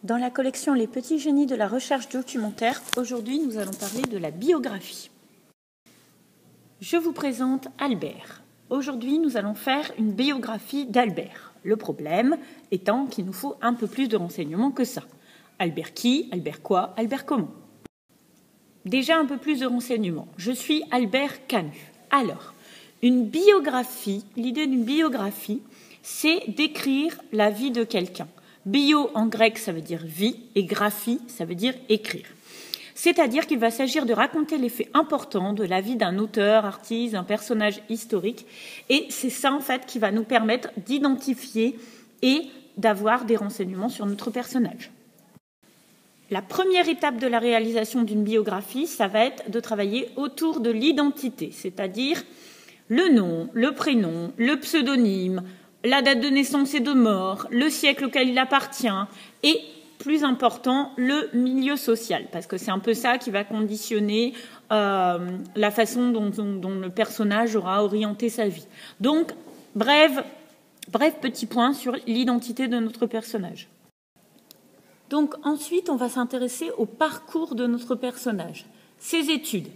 Dans la collection Les petits génies de la recherche documentaire, aujourd'hui nous allons parler de la biographie. Je vous présente Albert. Aujourd'hui nous allons faire une biographie d'Albert. Le problème étant qu'il nous faut un peu plus de renseignements que ça. Albert qui, Albert quoi, Albert comment? Déjà un peu plus de renseignements. Je suis Albert Camus. Alors, une biographie, l'idée d'une biographie, c'est d'écrire la vie de quelqu'un. Bio en grec, ça veut dire vie, et graphie, ça veut dire écrire. C'est-à-dire qu'il va s'agir de raconter les faits importants de la vie d'un auteur, artiste, d'un personnage historique. Et c'est ça, en fait, qui va nous permettre d'identifier et d'avoir des renseignements sur notre personnage. La première étape de la réalisation d'une biographie, ça va être de travailler autour de l'identité, c'est-à-dire le nom, le prénom, le pseudonyme, la date de naissance et de mort, le siècle auquel il appartient et, plus important, le milieu social, parce que c'est un peu ça qui va conditionner la façon dont le personnage aura orienté sa vie. Donc, bref petit point sur l'identité de notre personnage. Donc ensuite, on va s'intéresser au parcours de notre personnage. Ses études.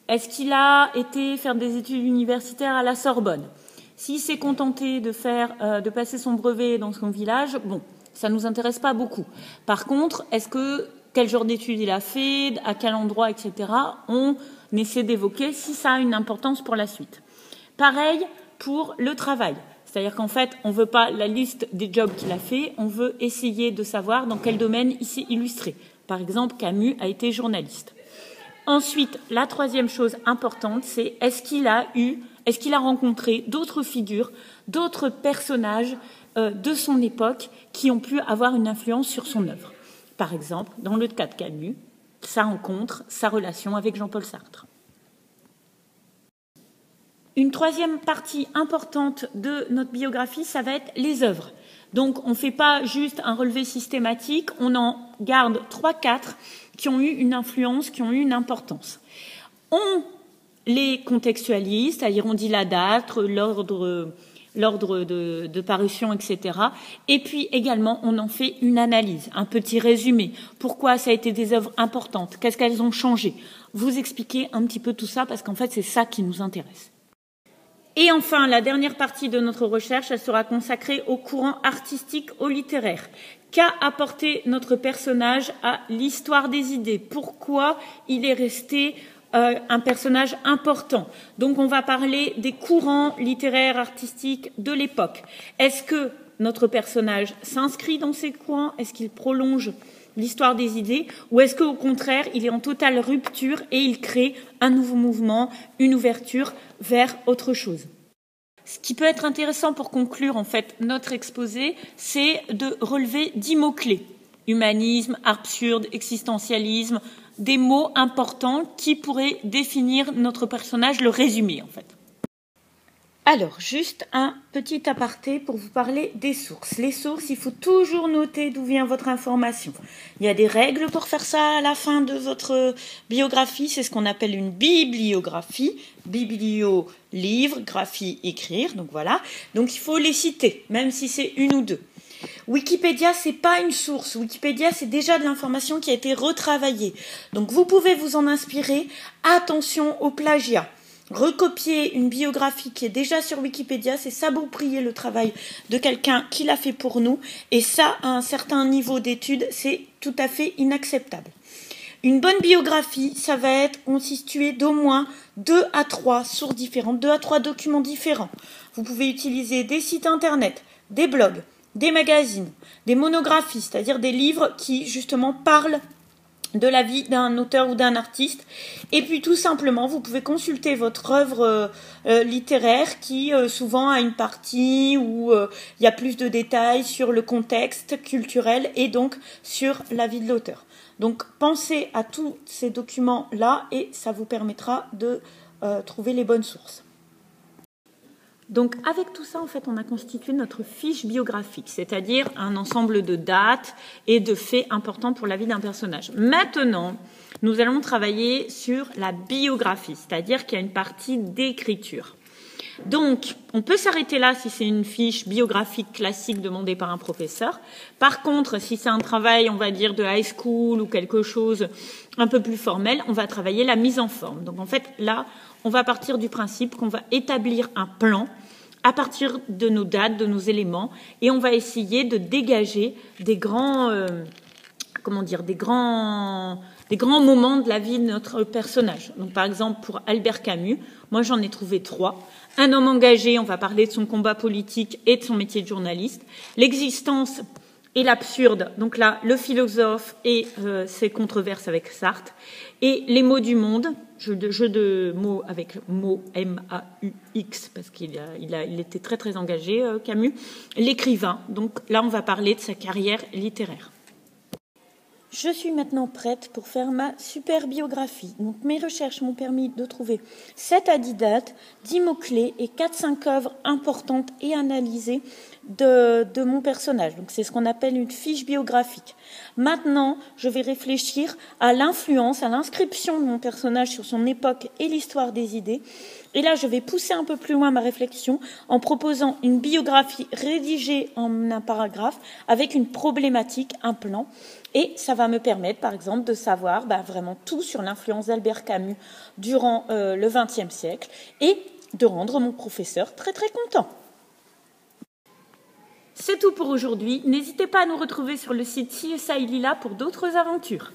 Est-ce qu'il a été faire des études universitaires à la Sorbonne? S'il s'est contenté de passer son brevet dans son village, bon, ça ne nous intéresse pas beaucoup. Par contre, quel genre d'études il a fait, à quel endroit, etc. On essaie d'évoquer si ça a une importance pour la suite. Pareil pour le travail. C'est-à-dire qu'en fait, on ne veut pas la liste des jobs qu'il a fait, on veut essayer de savoir dans quel domaine il s'est illustré. Par exemple, Camus a été journaliste. Ensuite, la troisième chose importante, c'est est-ce qu'il a rencontré d'autres figures, d'autres personnages de son époque qui ont pu avoir une influence sur son œuvre. Par exemple, dans le cas de Camus, sa rencontre, sa relation avec Jean-Paul Sartre. Une troisième partie importante de notre biographie, ça va être les œuvres. Donc, on ne fait pas juste un relevé systématique, on en garde 3-4 qui ont eu une influence, qui ont eu une importance. On les contextualise, c'est-à-dire on dit la date, l'ordre de parution, etc. Et puis également, on en fait une analyse, un petit résumé. Pourquoi ça a été des œuvres importantes? Qu'est-ce qu'elles ont changé? Vous expliquez un petit peu tout ça, parce qu'en fait, c'est ça qui nous intéresse. Et enfin, la dernière partie de notre recherche, elle sera consacrée au courant artistique, au littéraire. Qu'a apporté notre personnage à l'histoire des idées? Pourquoi il est resté un personnage important? Donc, on va parler des courants littéraires, artistiques de l'époque. Est-ce que notre personnage s'inscrit dans ces courants? Est-ce qu'il prolonge l'histoire des idées? Ou est-ce qu'au contraire, il est en totale rupture et il crée un nouveau mouvement, une ouverture vers autre chose? Ce qui peut être intéressant pour conclure en fait notre exposé, c'est de relever 10 mots-clés. Humanisme, absurde, existentialisme, des mots importants qui pourraient définir notre personnage, le résumer en fait. Alors, juste un petit aparté pour vous parler des sources. Les sources, il faut toujours noter d'où vient votre information. Il y a des règles pour faire ça à la fin de votre biographie. C'est ce qu'on appelle une bibliographie. Biblio, livre, graphie, écrire. Donc voilà. Donc il faut les citer, même si c'est une ou deux. Wikipédia, c'est pas une source. Wikipédia, c'est déjà de l'information qui a été retravaillée. Donc vous pouvez vous en inspirer. Attention au plagiat. Recopier une biographie qui est déjà sur Wikipédia, c'est s'approprier le travail de quelqu'un qui l'a fait pour nous. Et ça, à un certain niveau d'études, c'est tout à fait inacceptable. Une bonne biographie, ça va être constitué d'au moins 2 à 3 sources différentes, 2 à 3 documents différents. Vous pouvez utiliser des sites internet, des blogs, des magazines, des monographies, c'est-à-dire des livres qui justement parlent de la vie d'un auteur ou d'un artiste. Et puis tout simplement, vous pouvez consulter votre œuvre littéraire qui souvent a une partie où il y a plus de détails sur le contexte culturel et donc sur la vie de l'auteur. Donc pensez à tous ces documents-là et ça vous permettra de trouver les bonnes sources. Donc avec tout ça, en fait, on a constitué notre fiche biographique, c'est-à-dire un ensemble de dates et de faits importants pour la vie d'un personnage. Maintenant, nous allons travailler sur la biographie, c'est-à-dire qu'il y a une partie d'écriture. Donc, on peut s'arrêter là si c'est une fiche biographique classique demandée par un professeur. Par contre, si c'est un travail, on va dire, de high school ou quelque chose un peu plus formel, on va travailler la mise en forme. Donc, en fait, là, on va partir du principe qu'on va établir un plan à partir de nos dates, de nos éléments, et on va essayer de dégager des grands, des grands moments de la vie de notre personnage. Donc, par exemple, pour Albert Camus, moi, j'en ai trouvé 3. Un homme engagé, on va parler de son combat politique et de son métier de journaliste. L'existence et l'absurde, donc là, le philosophe et ses controverses avec Sartre. Et les mots du monde, jeu de mots avec mots M-A-U-X, parce qu'il était très très engagé, Camus. L'écrivain, donc là, on va parler de sa carrière littéraire. Je suis maintenant prête pour faire ma super biographie. Donc, mes recherches m'ont permis de trouver 7 à 10 dates, 10 mots-clés et 4-5 œuvres importantes et analysées de mon personnage. Donc, c'est ce qu'on appelle une fiche biographique. Maintenant, je vais réfléchir à l'influence, à l'inscription de mon personnage sur son époque et l'histoire des idées. Et là, je vais pousser un peu plus loin ma réflexion en proposant une biographie rédigée en un paragraphe avec une problématique, un plan. Et ça va me permettre, par exemple, de savoir vraiment tout sur l'influence d'Albert Camus durant le XXe siècle et de rendre mon professeur très très content. C'est tout pour aujourd'hui. N'hésitez pas à nous retrouver sur le site CSI Lila pour d'autres aventures.